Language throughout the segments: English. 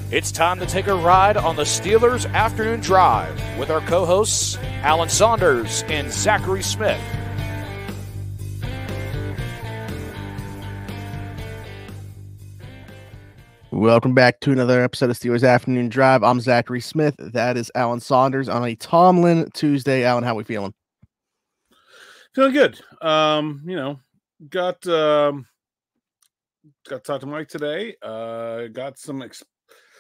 It's time to take a ride on the Steelers Afternoon Drive with our co-hosts, Alan Saunders and Zachary Smith. Welcome back to another episode of Steelers Afternoon Drive. I'm Zachary Smith. That is Alan Saunders on a Tomlin Tuesday. Alan, how we feeling? Feeling good. Got to talk to Mike today. Got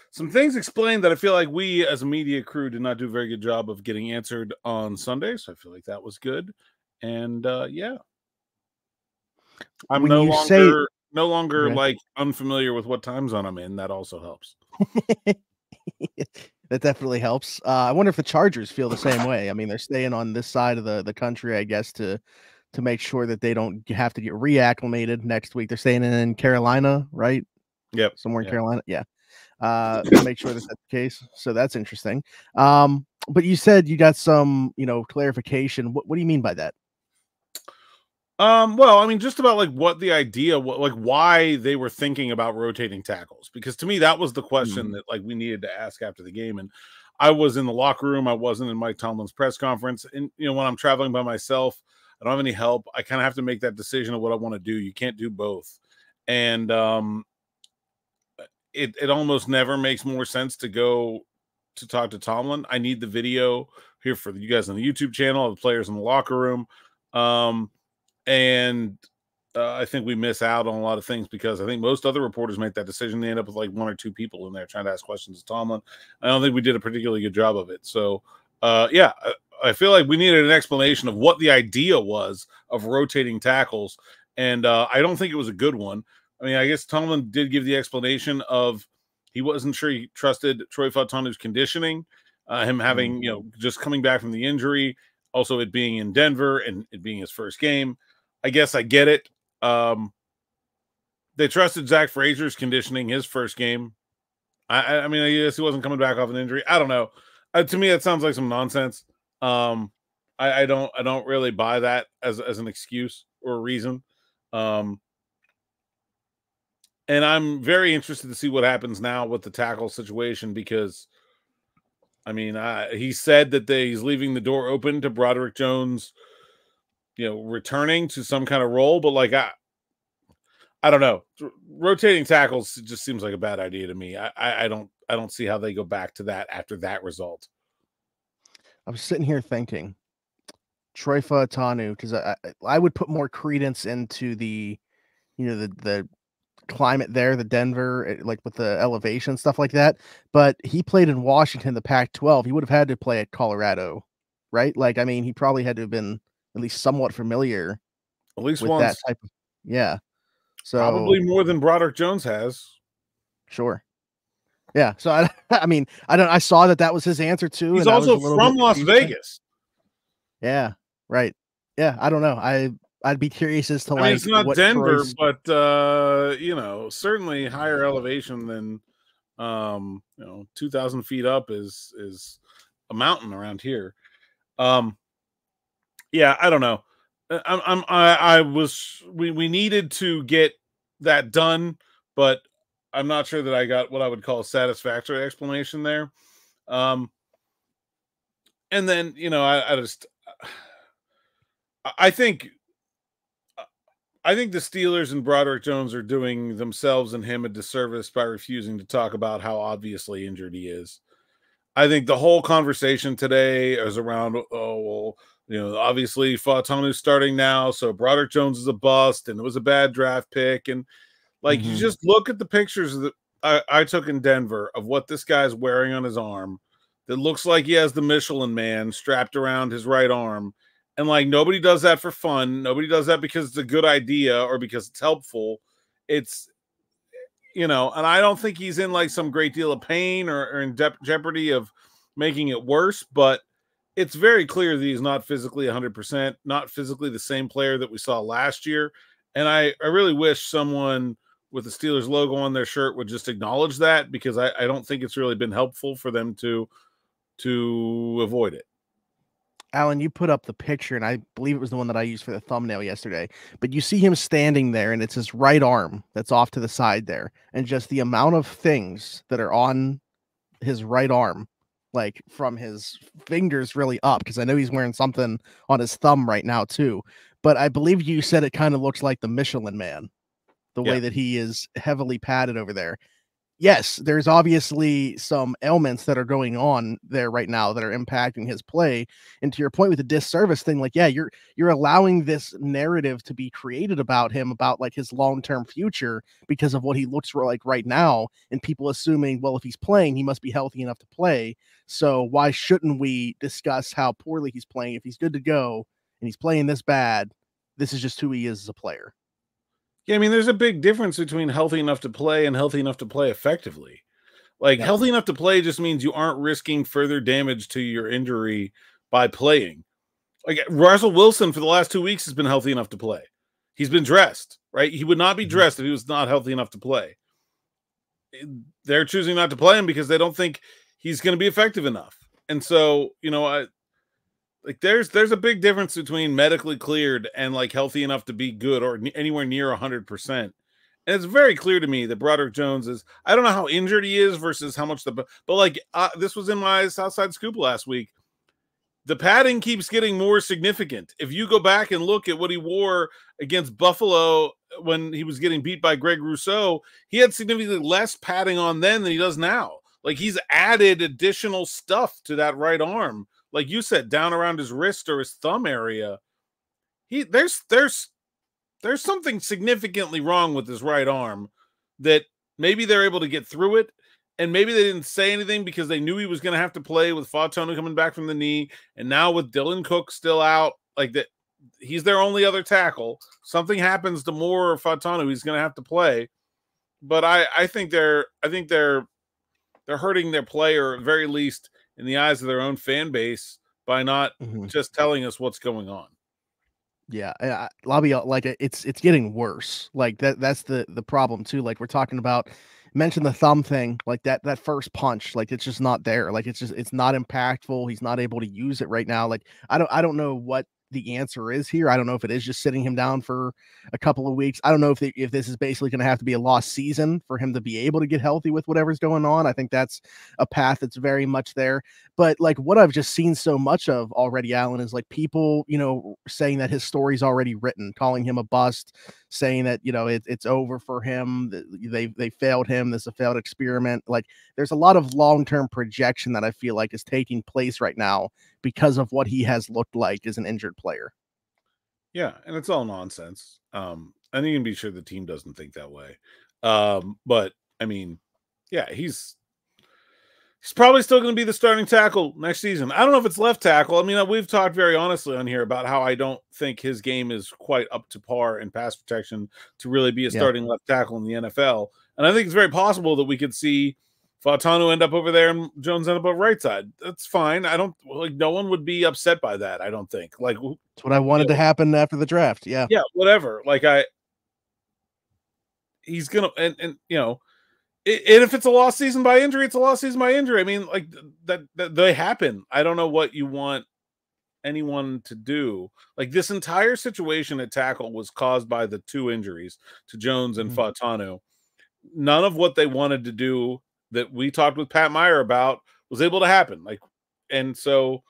some things explained that I feel like we as a media crew did not do a very good job of getting answered on Sunday. So I feel like that was good. And yeah, I'm no longer like unfamiliar with what time zone I'm in. That also helps. That definitely helps. I wonder if the Chargers feel the same way. I mean, they're staying on this side of the country, I guess, to make sure that they don't have to get reacclimated next week. They're staying in Carolina, right? Yep. Somewhere in Carolina. Yeah. To make sure that's the case. So that's interesting. But you said you got some, clarification. What do you mean by that? Well, I mean, just about like what the idea, why they were thinking about rotating tackles, because to me, that was the question that like we needed to ask after the game. And I was in the locker room. I wasn't in Mike Tomlin's press conference. And, when I'm traveling by myself, I don't have any help. I kind of have to make that decision of what I want to do. You can't do both. And, it almost never makes more sense to go to talk to Tomlin. I need the video here for you guys on the YouTube channel of the players in the locker room. And I think we miss out on a lot of things because I think most other reporters make that decision. They end up with like one or two people in there trying to ask questions to Tomlin. I don't think we did a particularly good job of it. So, yeah, I feel like we needed an explanation of what the idea was of rotating tackles. And I don't think it was a good one. I mean, I guess Tomlin did give the explanation of he wasn't sure he trusted Troy Fautanu's conditioning, him having, just coming back from the injury, also it being in Denver and it being his first game. I guess I get it. They trusted Zach Frazier's conditioning his first game. I mean, I guess he wasn't coming back off an injury. I don't know. To me, that sounds like some nonsense. I don't really buy that as an excuse or a reason. And I'm very interested to see what happens now with the tackle situation because, I mean, he said that he's leaving the door open to Broderick Jones, returning to some kind of role. But, like, I don't know. Rotating tackles just seems like a bad idea to me. I don't see how they go back to that after that result. I was sitting here thinking, Troy Fautanu, because I would put more credence into the climate there, the Denver, like with the elevation, stuff like that. But he played in Washington, the Pac-12. He would have had to play at Colorado, right? Like, I mean, he probably had to have been at least somewhat familiar at least with once. that type of, yeah. So probably more than Broderick Jones has. Sure. Yeah. So I saw that was his answer too. He's also from Las Vegas. Yeah. Right. Yeah. I don't know. I'd be curious as to I mean, it's not Denver, but certainly higher elevation than 2,000 feet up is a mountain around here. Yeah, I don't know. We needed to get that done, but I'm not sure that I got what I would call a satisfactory explanation there. And then, I think the Steelers and Broderick Jones are doing themselves and him a disservice by refusing to talk about how obviously injured he is. I think the whole conversation today is around, obviously Fautanu's starting now, so Broderick Jones is a bust, and it was a bad draft pick. And, like, you just look at the pictures that I took in Denver of what this guy's wearing on his arm that looks like he has the Michelin Man strapped around his right arm. And, like, nobody does that for fun. Nobody does that because it's a good idea or because it's helpful. It's, and I don't think he's in, like, some great deal of pain or in jeopardy of making it worse. But it's very clear that he's not physically 100%, not physically the same player that we saw last year. And I really wish someone with the Steelers logo on their shirt would just acknowledge that because I don't think it's really been helpful for them to avoid it. Alan, you put up the picture, and I believe it was the one that I used for the thumbnail yesterday. But you see him standing there, and it's his right arm that's off to the side there, and just the amount of things that are on his right arm, like from his fingers really up, because I know he's wearing something on his thumb right now too. But I believe you said it kind of looks like the Michelin Man, the way that he is heavily padded over there. Yes, there's obviously some ailments that are going on there right now that are impacting his play. And to your point with the disservice thing, like, yeah, you're allowing this narrative to be created about him, about like his long-term future because of what he looks like right now, and people assuming, well, if he's playing, he must be healthy enough to play. So why shouldn't we discuss how poorly he's playing? If he's good to go and he's playing this bad, this is just who he is as a player. Yeah, I mean, there's a big difference between healthy enough to play and healthy enough to play effectively. Like, healthy enough to play just means you aren't risking further damage to your injury by playing. Like, Russell Wilson for the last 2 weeks has been healthy enough to play. He's been dressed, right? He would not be dressed if he was not healthy enough to play. They're choosing not to play him because they don't think he's going to be effective enough. And so, you know, like there's a big difference between medically cleared and like healthy enough to be good or anywhere near 100%. And it's very clear to me that Broderick Jones is, I don't know how injured he is versus how much but like this was in my Southside Scoop last week. The padding keeps getting more significant. If you go back and look at what he wore against Buffalo when he was getting beat by Greg Rousseau, he had significantly less padding on then than he does now. Like, he's added additional stuff to that right arm. Like you said, down around his wrist or his thumb area. There's something significantly wrong with his right arm that maybe they're able to get through it. And maybe they didn't say anything because they knew he was going to have to play with Fautanu coming back from the knee. And now with Dylan Cook still out, like that, he's their only other tackle. Something happens to Moore or Fautanu, he's going to have to play. But I think they're hurting their play, or at the very least in the eyes of their own fan base, by not just telling us what's going on. Yeah, Lobby, like it's getting worse. Like that's the problem too. Like we're talking about, mention the thumb thing, like that first punch, like it's just not there. Like it's not impactful. He's not able to use it right now. Like I don't know what the answer is here. I don't know if it is just sitting him down for a couple of weeks. I don't know if this is basically going to have to be a lost season for him to be able to get healthy with whatever's going on. I think that's a path that's very much there. But like what I've just seen so much of already, Alan, is like people, you know, saying that his story's already written, calling him a bust, saying that, you know, it's over for him. They failed him. This is a failed experiment. Like there's a lot of long-term projection that I feel like is taking place right now because of what he has looked like as an injured player. Yeah, and it's all nonsense. And you can be sure the team doesn't think that way. But I mean, yeah, he's probably still going to be the starting tackle next season. I don't know if it's left tackle. I mean, we've talked very honestly on here about how I don't think his game is quite up to par in pass protection to really be a starting left tackle in the NFL. And I think it's very possible that we could see Fautanu end up over there and Jones end up on right side. That's fine. I don't like, no one would be upset by that. I don't think. Like, it's what I wanted to happen after the draft. Yeah. Yeah. Whatever. Like he's going to, and you know, and if it's a lost season by injury, it's a lost season by injury. I mean, like that they happen. I don't know what you want anyone to do. Like this entire situation at tackle was caused by the two injuries to Jones and Fautanu. None of what they wanted to do that we talked with Pat Meyer about was able to happen. Like, and so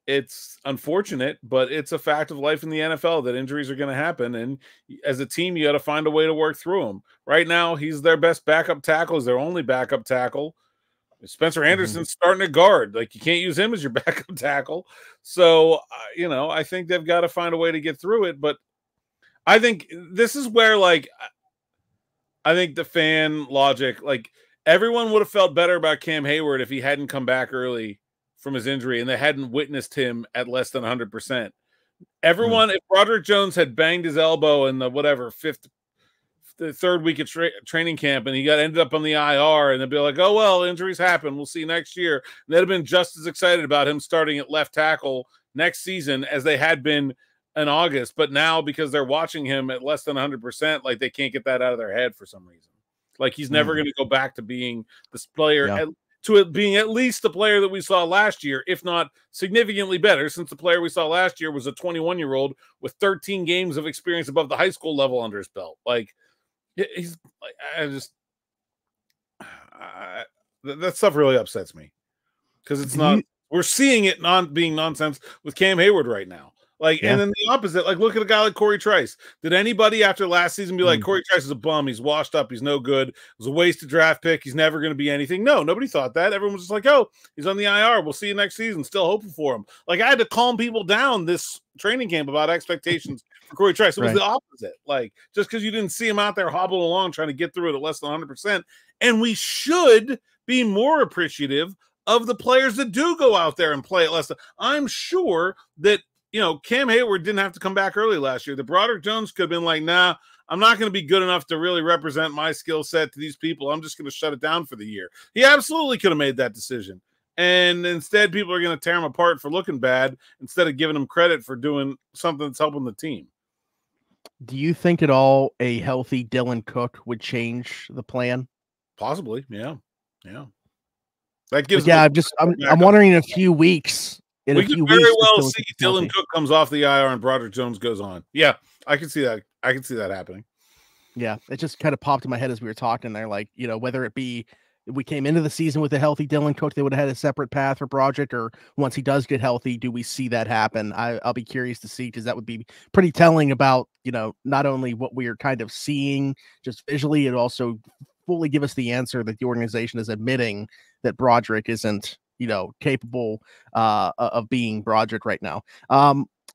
it's unfortunate, but it's a fact of life in the NFL that injuries are going to happen. And as a team, you got to find a way to work through them. Right now, he's their best backup tackle, is their only backup tackle. Spencer Anderson's starting at guard. Like, you can't use him as your backup tackle. So, you know, I think they've got to find a way to get through it. But I think this is where, like, I think the fan logic, like, everyone would have felt better about Cam Hayward if he hadn't come back early from his injury and they hadn't witnessed him at less than 100%. Everyone, if Broderick Jones had banged his elbow in the third week of training camp and he ended up on the IR, and they'd be like, oh, well, injuries happen, we'll see next year. And they'd have been just as excited about him starting at left tackle next season as they had been in August. But now, because they're watching him at less than 100%, like they can't get that out of their head for some reason. Like he's never going to go back to being this player. to it being at least the player that we saw last year, if not significantly better, since the player we saw last year was a 21-year-old with 13 games of experience above the high school level under his belt. Like, he's like, that stuff really upsets me because it's not. We're seeing it not being nonsense with Cam Hayward right now. Like, and then the opposite, like, look at a guy like Corey Trice. Did anybody after last season be like, Corey Trice is a bum, he's washed up, he's no good, it was a wasted draft pick, he's never going to be anything? No, nobody thought that. Everyone was just like, oh, he's on the IR, we'll see you next season, still hoping for him. Like, I had to calm people down this training camp about expectations for Corey Trice. It was the opposite. Like, just because you didn't see him out there hobbling along trying to get through it at less than 100%. And we should be more appreciative of the players that do go out there and play at less than. I'm sure that, you know, Cam Hayward didn't have to come back early last year. The Broderick Jones could have been like, nah, I'm not going to be good enough to really represent my skill set to these people. I'm just going to shut it down for the year. He absolutely could have made that decision. And instead, people are going to tear him apart for looking bad instead of giving him credit for doing something that's helping the team. Do you think at all a healthy Dylan Cook would change the plan? Possibly, yeah. Yeah. That gives I'm wondering in a few weeks. We could very well see Dylan Cook comes off the IR and Broderick Jones goes on. Yeah, I can see that. I can see that happening. Yeah, it just kind of popped in my head as we were talking there. Like, you know, whether it be we came into the season with a healthy Dylan Cook, they would have had a separate path for Broderick, or once he does get healthy, do we see that happen? I'll be curious to see, because that would be pretty telling about, you know, not only what we are kind of seeing just visually, it also fully give us the answer that the organization is admitting that Broderick isn't, you know, capable of being Broderick right now.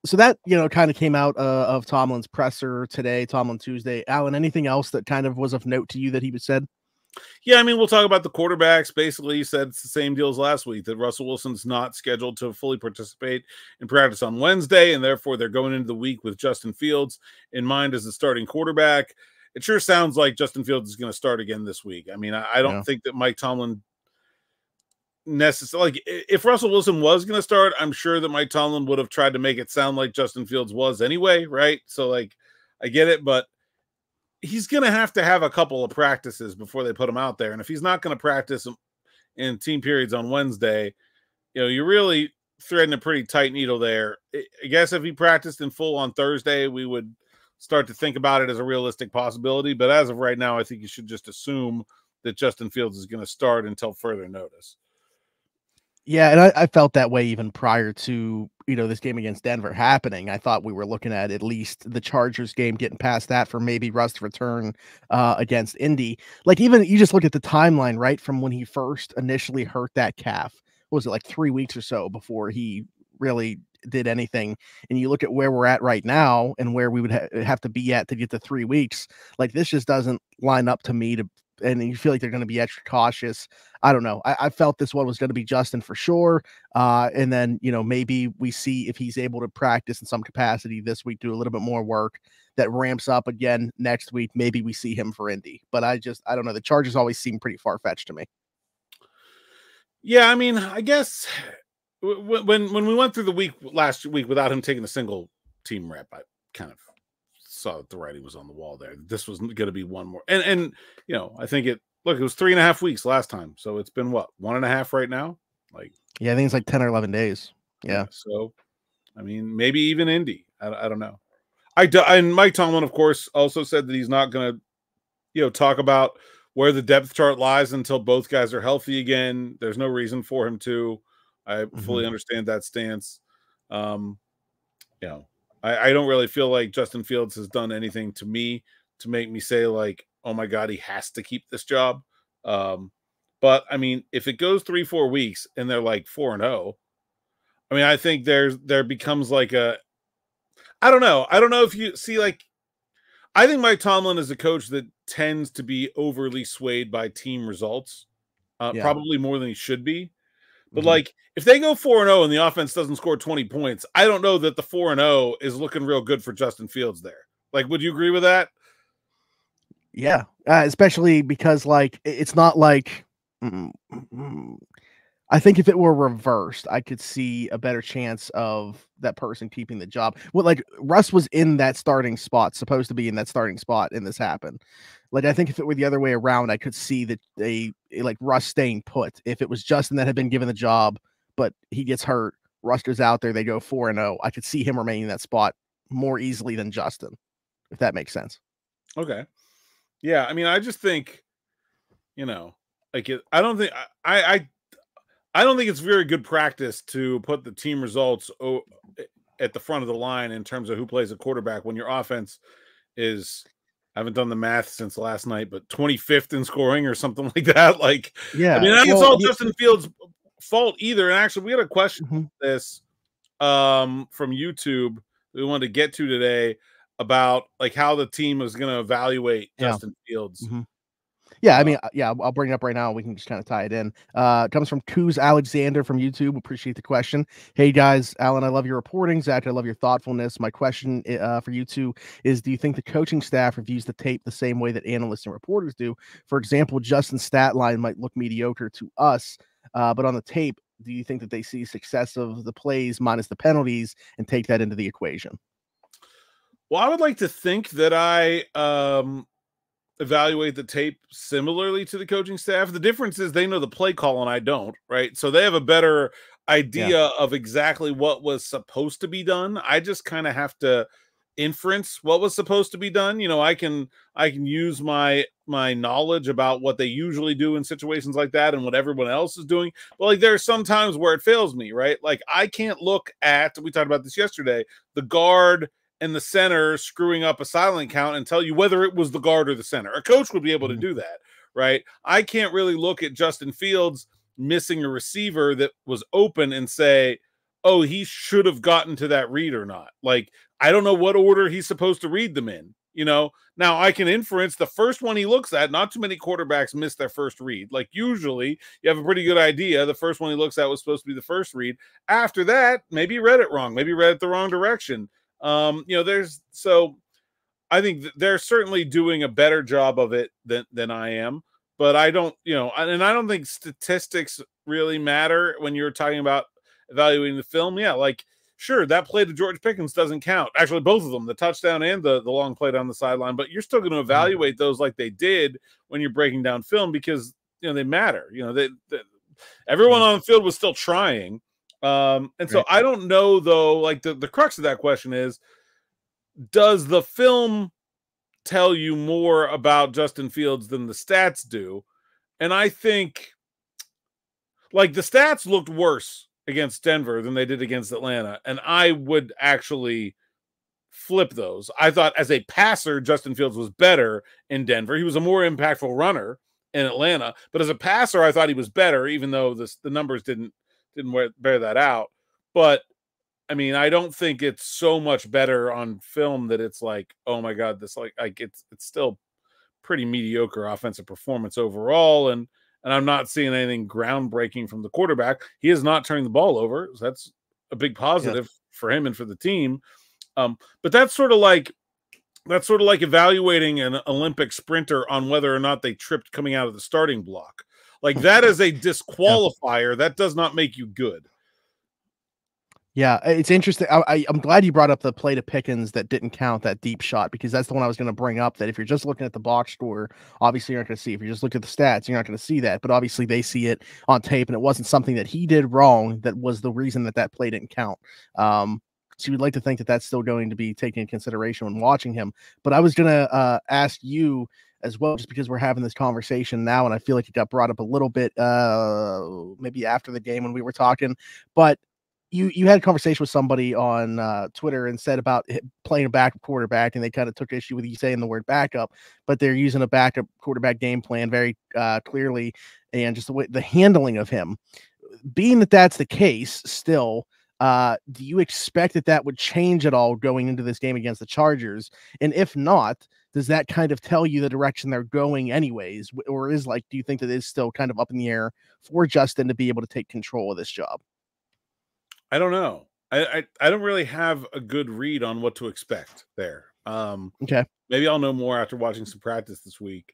So that, you know, kind of came out of Tomlin's presser today, Tomlin Tuesday. Alan, anything else that kind of was of note to you that he said? Yeah, I mean, we'll talk about the quarterbacks. Basically, he said it's the same deal as last week, that Russell Wilson's not scheduled to fully participate in practice on Wednesday, and therefore they're going into the week with Justin Fields in mind as the starting quarterback. It sure sounds like Justin Fields is going to start again this week. I mean, I don't think that Mike Tomlin necessarily, like, if Russell Wilson was going to start, I'm sure that Mike Tomlin would have tried to make it sound like Justin Fields was anyway, right? So, like, I get it, but he's going to have a couple of practices before they put him out there. And if he's not going to practice in team periods on Wednesday, you know, you're really threading a pretty tight needle there. I guess if he practiced in full on Thursday, we would start to think about it as a realistic possibility. But as of right now, I think you should just assume that Justin Fields is going to start until further notice. Yeah, and I felt that way even prior to, you know, this game against Denver happening. I thought we were looking at least the Chargers game, getting past that for maybe Russ to return against Indy. Like, even you just look at the timeline, right, from when he first initially hurt that calf. What was it, like 3 weeks or so before he really did anything? And you look at where we're at right now and where we would have to be at to get to 3 weeks. Like, this just doesn't line up to me and you feel like they're going to be extra cautious. I don't know. I felt this one was going to be Justin for sure. And then, you know, maybe we see if he's able to practice in some capacity this week, do a little bit more work that ramps up again next week. Maybe we see him for Indy, but I don't know. The Chargers always seem pretty far-fetched to me. Yeah. I mean, I guess when we went through the week last week without him taking a single team rep, I kind of saw that the writing was on the wall there. This was going to be one more. And, you know, I think it was 3.5 weeks last time. So it's been what, 1.5 right now? Like, yeah, I think it's like 10 or 11 days. Yeah. So, I mean, maybe even Indy. I don't know. And Mike Tomlin, of course, also said that he's not going to, you know, talk about where the depth chart lies until both guys are healthy again. There's no reason for him to. I fully understand that stance. You know, I don't really feel like Justin Fields has done anything to me to make me say, like, oh my God, he has to keep this job. But I mean, if it goes 3-4 weeks and they're like 4-0, I mean, I think there becomes like I don't know if you see, like, I think Mike Tomlin is a coach that tends to be overly swayed by team results, probably more than he should be. But like, if they go 4-0 and the offense doesn't score 20 points, I don't know that the 4-0 is looking real good for Justin Fields there. Like, would you agree with that? Yeah, especially because, like, it's not like I think if it were reversed, I could see a better chance of that person keeping the job. Well, like Russ was in that starting spot, supposed to be in that starting spot, and this happened. Like I think if it were the other way around, I could see that like Russ staying put. If it was Justin that had been given the job, but he gets hurt, Russ goes out there, they go 4-0. I could see him remaining in that spot more easily than Justin, if that makes sense. Okay. Yeah, I mean, I just think, like I don't think I don't think it's very good practice to put the team results at the front of the line in terms of who plays a quarterback when your offense is, I haven't done the math since last night, but 25th in scoring or something like that. Like, yeah, I mean, I think it's all Justin Fields' fault either. And actually, we had a question this from YouTube we wanted to get to today about like how the team was going to evaluate Justin Fields. Yeah, I mean, I'll bring it up right now. We can just kind of tie it in. It comes from Coos Alexander from YouTube. Appreciate the question. Hey, guys. Alan, I love your reporting. Zach, I love your thoughtfulness. My question for you two is, do you think the coaching staff reviews the tape the same way that analysts and reporters do? For example, Justin's stat line might look mediocre to us, but on the tape, do you think that they see success of the plays minus the penalties and take that into the equation? Well, I would like to think that I evaluate the tape similarly to the coaching staff. The difference is they know the play call and I don't, right? So they have a better idea of exactly what was supposed to be done. I just kind of have to inference what was supposed to be done. I can use my knowledge about what they usually do in situations like that and what everyone else is doing. But like there are some times where it fails me, right? Like I can't look at, we talked about this yesterday, the guard and the center screwing up a silent count and tell you whether it was the guard or the center. A coach would be able to do that, right? I can't really look at Justin Fields missing a receiver that was open and say, oh, he should have gotten to that read or not. Like, I don't know what order he's supposed to read them in, Now I can inference the first one he looks at. Not too many quarterbacks miss their first read. Like usually you have a pretty good idea. The first one he looks at was supposed to be the first read. After that, maybe he read it wrong. Maybe he read it the wrong direction. So I think they're certainly doing a better job of it than I am, but I don't, and I don't think statistics really matter when you're talking about evaluating the film. Yeah. Like, sure, that play to George Pickens doesn't count. Actually, both of them, the touchdown and the long play down the sideline, but you're still going to evaluate those like they did when you're breaking down film because, they matter. Everyone on the field was still trying. So I don't know though, like the crux of that question is, does the film tell you more about Justin Fields than the stats do? And I think like the stats looked worse against Denver than they did against Atlanta. And I would actually flip those. I thought as a passer, Justin Fields was better in Denver. He was a more impactful runner in Atlanta, but as a passer, I thought he was better, even though the numbers didn't bear that out. But I mean, I don't think it's so much better on film that it's like, oh my God, this like it's still pretty mediocre offensive performance overall. And I'm not seeing anything groundbreaking from the quarterback. He is not turning the ball over. So that's a big positive for him and for the team. But that's sort of like evaluating an Olympic sprinter on whether or not they tripped coming out of the starting block. Like that is a disqualifier. That does not make you good. Yeah, it's interesting. I'm glad you brought up the play to Pickens that didn't count, that deep shot, because that's the one I was going to bring up, that if you're just looking at the box score, obviously you're not going to see. If you just look at the stats, you're not going to see that. But obviously they see it on tape, and it wasn't something that he did wrong that was the reason that play didn't count. So you would like to think that that's still going to be taken into consideration when watching him. But I was going to ask you as well, just because we're having this conversation now, and I feel like it got brought up a little bit maybe after the game when we were talking, but you had a conversation with somebody on Twitter and said about playing a backup quarterback, and they kind of took issue with you saying the word backup, but they're using a backup quarterback game plan very clearly, and just the handling of him. Being that that's the case still, do you expect that would change at all going into this game against the Chargers? And if not, does that kind of tell you the direction they're going anyways? Or do you think that is still kind of up in the air for Justin to be able to take control of this job? I don't know. I don't really have a good read on what to expect there. Okay. Maybe I'll know more after watching some practice this week.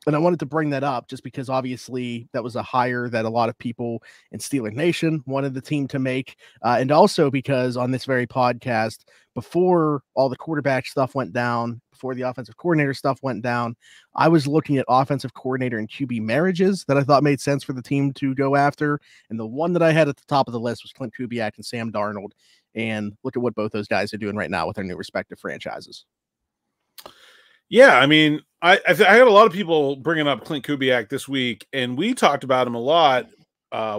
And I wanted to bring that up just because obviously that was a hire that a lot of people in Steeler Nation wanted the team to make. And also because on this very podcast, before all the quarterback stuff went down, before the offensive coordinator stuff went down, I was looking at offensive coordinator and QB marriages that I thought made sense for the team to go after. And the one that I had at the top of the list was Klint Kubiak and Sam Darnold. And look at what both those guys are doing right now with their new respective franchises. Yeah, I mean, I had a lot of people bringing up Klint Kubiak this week, and we talked about him a lot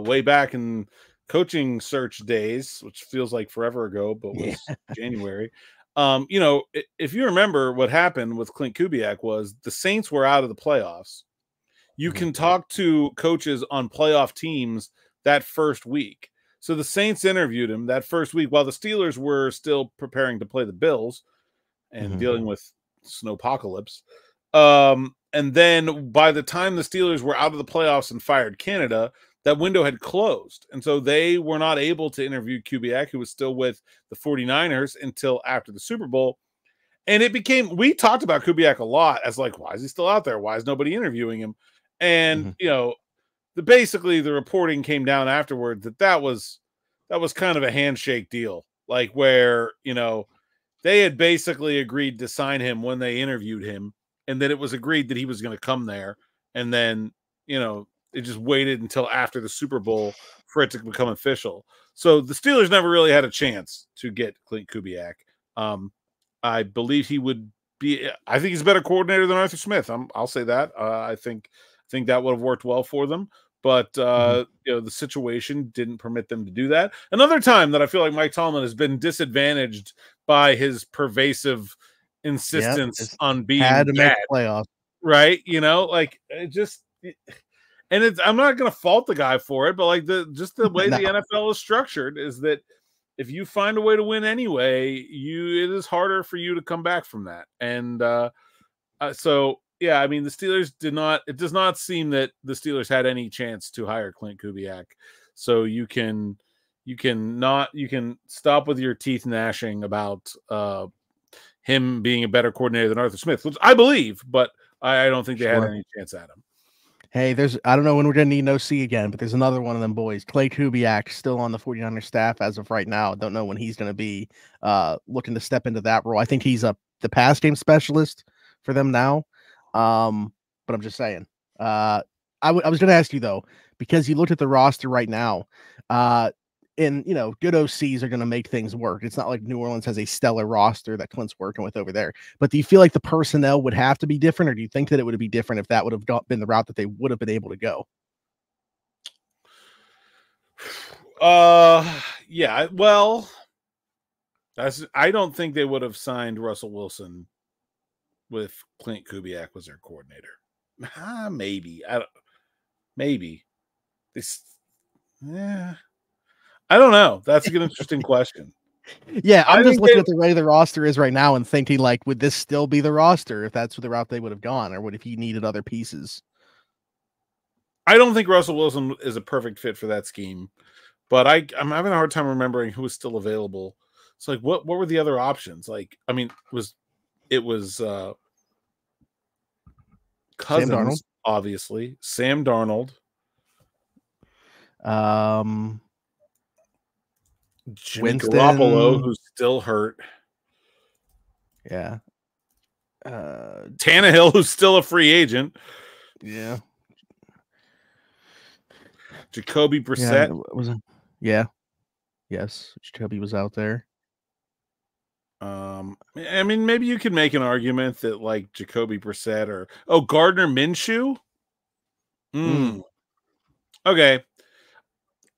way back in coaching search days, which feels like forever ago, but was January. You know, if you remember what happened with Klint Kubiak was the Saints were out of the playoffs. You can talk to coaches on playoff teams that first week. So the Saints interviewed him that first week while the Steelers were still preparing to play the Bills and dealing with snowpocalypse. And then by the time the Steelers were out of the playoffs and fired Canada, that window had closed. And so they were not able to interview Kubiak, who was still with the 49ers, until after the Super Bowl. And it became, we talked about Kubiak a lot as like, why is he still out there? Why is nobody interviewing him? And, you know, basically the reporting came down afterward that was kind of a handshake deal, like where, you know, they had basically agreed to sign him when they interviewed him, and then it was agreed that he was going to come there. And then, you know, it just waited until after the Super Bowl for it to become official. So the Steelers never really had a chance to get Klint Kubiak. I believe he would be, I think he's a better coordinator than Arthur Smith. I'll say that. I think that would have worked well for them. But you know, the situation didn't permit them to do that. Another time that I feel like Mike Tomlin has been disadvantaged by his pervasive insistence on being had to make playoffs, right? You know, like it just, and it's, I'm not going to fault the guy for it, but like the way the NFL is structured is that if you find a way to win anyway, it is harder for you to come back from that. And so. Yeah, I mean, the Steelers it does not seem that the Steelers had any chance to hire Klint Kubiak. So you can stop with your teeth gnashing about him being a better coordinator than Arthur Smith, which I believe, but I don't think they had any chance at him. Hey, I don't know when we're going to need an OC again, but there's another one of them boys. Klint Kubiak, still on the 49ers staff as of right now. Don't know when he's going to be looking to step into that role. I think he's the pass game specialist for them now. But I'm just saying, I was going to ask you though, because you looked at the roster right now, and you know, good OCs are going to make things work. It's not like New Orleans has a stellar roster that Clint's working with over there, but do you feel like the personnel would have to be different, or do you think that it would be different if that would have been the route that they would have been able to go? Yeah, well, I don't think they would have signed Russell Wilson with Klint Kubiak was their coordinator. Maybe. Maybe. I don't know. That's an interesting question. Yeah, I'm just looking at the way the roster is right now and thinking, like, would this still be the roster if that's the route they would have gone, or what if he needed other pieces? I don't think Russell Wilson is a perfect fit for that scheme, but I'm having a hard time remembering who was still available. It's like, what were the other options? Like, I mean, it was Cousins, obviously. Sam Darnold. Jimmy Garoppolo, who's still hurt. Yeah. Tannehill, who's still a free agent. Yeah. Jacoby Brissett. Yeah. Yes. Jacoby was out there. I mean, maybe you could make an argument that like Jacoby Brissett or Gardner Minshew. Okay,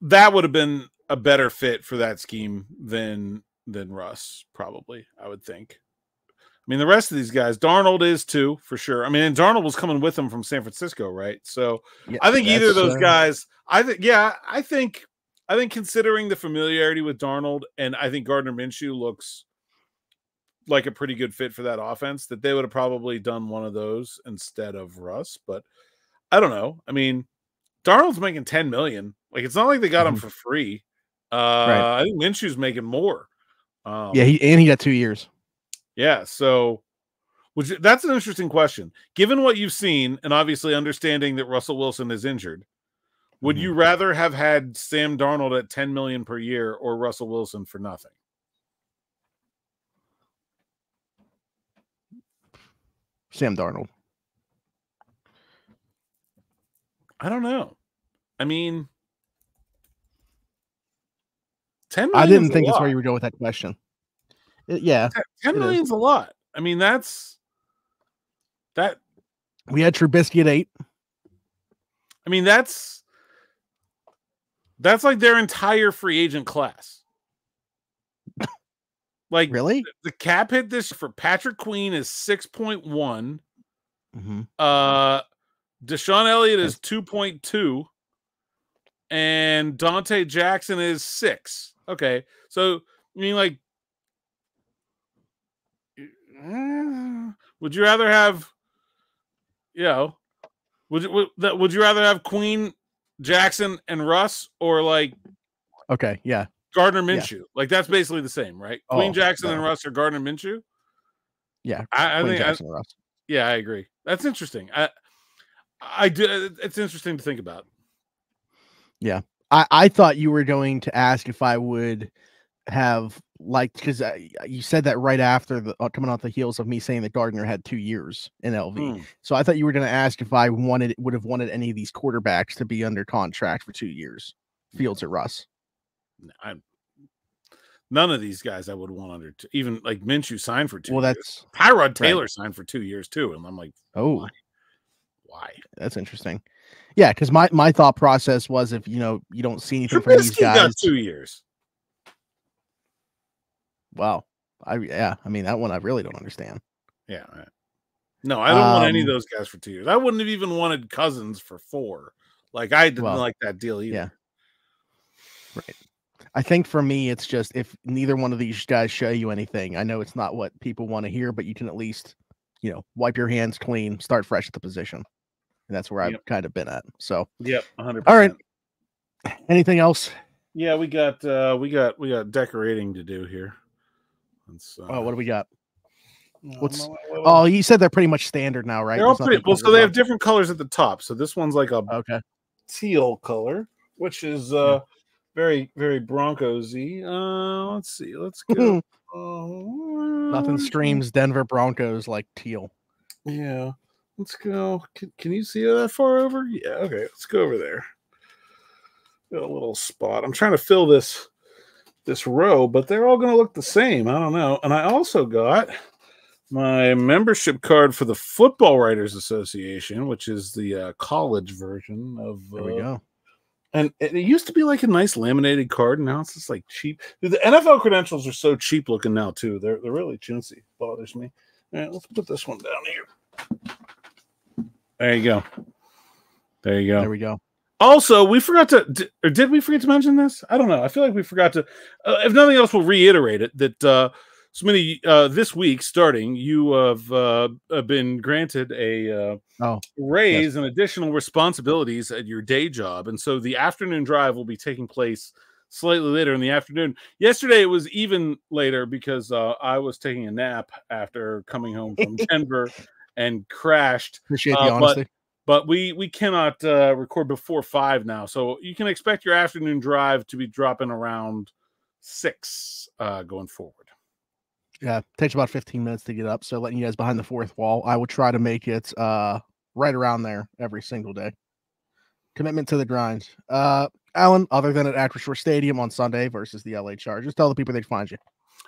that would have been a better fit for that scheme than Russ, probably. I would think. I mean, the rest of these guys, Darnold is too, for sure. I mean, and Darnold was coming with him from San Francisco, right? So yeah, I think either of those guys. I think considering the familiarity with Darnold, and I think Gardner Minshew looks like a pretty good fit for that offense, that they would have probably done one of those instead of Russ. But I don't know. I mean, Darnold's making $10 million. Like, it's not like they got him for free. Right. I think Minshew's making more. He got 2 years. Yeah. So That's an interesting question. Given what you've seen, and obviously understanding that Russell Wilson is injured, would you rather have had Sam Darnold at $10 million per year or Russell Wilson for nothing? Sam Darnold. I don't know. I mean, 10 million. I didn't think that's where you would go with that question. Yeah, 10 million's a lot. I mean, that's that. We had Trubisky at 8. I mean, that's like their entire free agent class. Like, really, the cap hit this for Patrick Queen is 6.1. Deshaun Elliott is 2.2, and Dante Jackson is 6. Okay, so I mean, like, would you rather have, would you rather have Queen, Jackson, and Russ, or like, okay, yeah, Gardner Minshew? Like, that's basically the same, right? Queen, Jackson, and Russ, or Gardner Minshew? Yeah, I think Jackson and Russ. Yeah, I agree. That's interesting. I do. It's interesting to think about. Yeah, I thought you were going to ask if I would have because you said that right after coming off the heels of me saying that Gardner had 2 years in LV. So I thought you were going to ask if I would have wanted any of these quarterbacks to be under contract for 2 years, Fields or Russ. None of these guys I would want under even like Minshew signed for 2 years. That's Tyrod Taylor signed for 2 years too, and I'm like, oh, why? That's interesting. Yeah, because my thought process was if you don't see anything from these guys. Got 2 years. Wow. I mean, that one I really don't understand. Yeah. No, I don't want any of those guys for 2 years. I wouldn't have even wanted Cousins for 4. Like, I didn't like that deal either. Yeah. Right. I think for me, it's just if neither one of these guys show you anything, I know it's not what people want to hear, but you can at least, wipe your hands clean, start fresh at the position. And that's where I've kind of been at. So, 100%. All right. Anything else? Yeah, we got decorating to do here. What do we got? You said they're pretty much standard now, right? They're all pretty well. So they have different colors at the top. So this one's like a teal color, which is very, very Broncos-y. Let's see. Let's go. Nothing screams Denver Broncos like teal. Yeah. Let's go. Can you see that far over? Yeah. Okay. Let's go over there. Got a little spot. I'm trying to fill this row, but they're all going to look the same. I don't know. And I also got my membership card for the Football Writers Association, which is the college version of. There we go. And it used to be like a nice laminated card, and now it's just like cheap. The NFL credentials are so cheap looking now too. They're really chintzy. Bothers me. All right, let's put this one down here. There you go. There we go. Also, we forgot to, or did we forget to mention this? I don't know. I feel like we forgot to. If nothing else, we'll reiterate it that this week starting, you have been granted a raise and additional responsibilities at your day job, and so the afternoon drive will be taking place slightly later in the afternoon. Yesterday it was even later because I was taking a nap after coming home from Denver and crashed. Appreciate the honesty. But we cannot record before 5 now, so you can expect your afternoon drive to be dropping around 6 going forward. Yeah, it takes about 15 minutes to get up, so letting you guys behind the fourth wall. I will try to make it right around there every single day. Commitment to the grind. Alan, other than at Acrisure Shore Stadium on Sunday versus the LA Chargers, tell the people they can find you.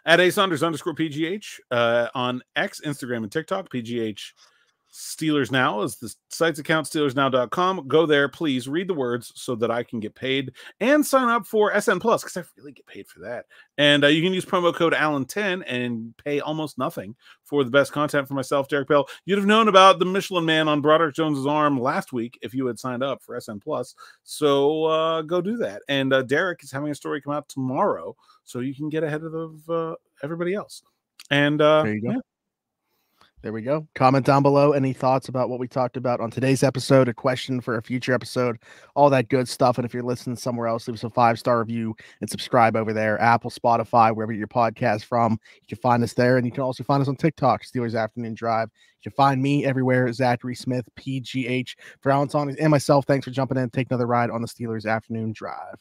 At @Saunders_PGH on X, Instagram, and TikTok. PGH Steelers Now is the site's account, SteelersNow.com. Go there, please read the words so that I can get paid and sign up for SN Plus because I really get paid for that. And you can use promo code Allen10 and pay almost nothing for the best content for myself, Derek Bell. You'd have known about the Michelin Man on Broderick Jones's arm last week if you had signed up for SN Plus. So go do that. And Derek is having a story come out tomorrow, so you can get ahead of everybody else. And there you go. Yeah. There we go. Comment down below any thoughts about what we talked about on today's episode, a question for a future episode, all that good stuff. And if you're listening somewhere else, leave us a 5-star review and subscribe over there. Apple, Spotify, wherever your podcast from. You can find us there. And you can also find us on TikTok, Steelers Afternoon Drive. You can find me everywhere, Zachary Smith, PGH. For Alan Saunders and myself, thanks for jumping in. Take another ride on the Steelers Afternoon Drive.